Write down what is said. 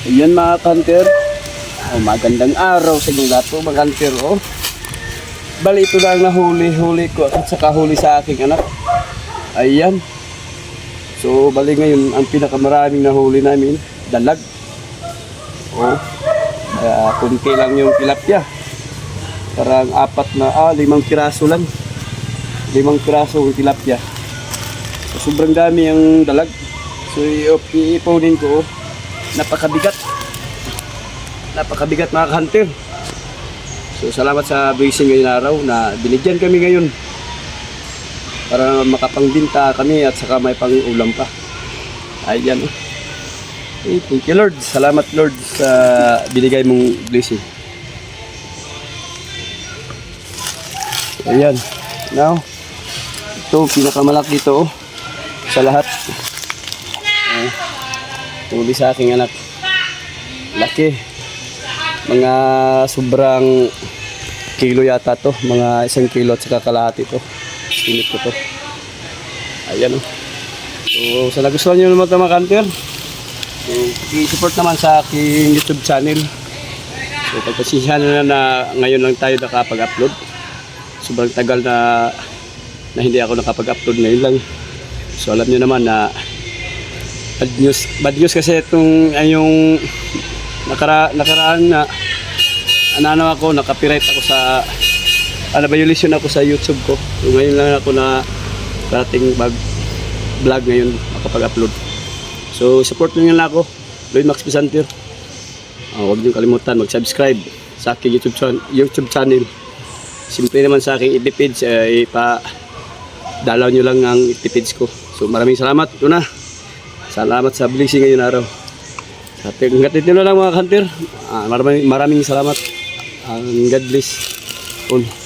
Ayan mga hunter. Oh, magandang araw sa inyong lahat po mga hunter. Oh. Bali ito lang nahuli ko at saka huli sa aking anak. Ayan. So bali ngayon ang pinakamaraming nahuli namin, dalag. Oh. Kaya kunti lang yung tilapia. Parang 5 piraso lang. 5 piraso yung tilapia. So, sobrang dami yung dalag. So iipunin ko. Napakabigat mga hunter. So salamat sa blessing ngayong araw na binigyan kami ngayon para makapangbinta kami at saka may pang-ulam pa. Ayan. Thank you Lord. Salamat Lord sa binigay mong blessing. Ayan. Now, ito pinakamalaki ito sa lahat. Tuli sa aking anak. Laki. Mga sobrang kilo yata to. Mga 1 kilo at saka kalahati to. Pinit ko to. Ayan o. So sa nagustuhan nyo naman ito mga hunter, so, i-support naman sa aking YouTube channel. So pagpasisyahan na ngayon lang tayo nakapag-upload. Sobrang tagal na hindi ako nakapag-upload ngayon lang. So alam nyo naman na bad news kasi itong yung nakaraan na ako, nakapiright ako sa violation ako sa YouTube ko. So ngayon lang ako na dating vlog ngayon makapag-upload. So support nyo lang ako, Lloyd Max Pisanter. Huwag nyo kalimutan mag-subscribe sa aking YouTube channel. Simple naman sa aking FB page, ipa-dalaw nyo lang ang FB page ko. So maraming salamat. Ito na. Salamat sa blessing ngayon araw. Hanggat dito na lang mga hunter. Maraming salamat. God bless all.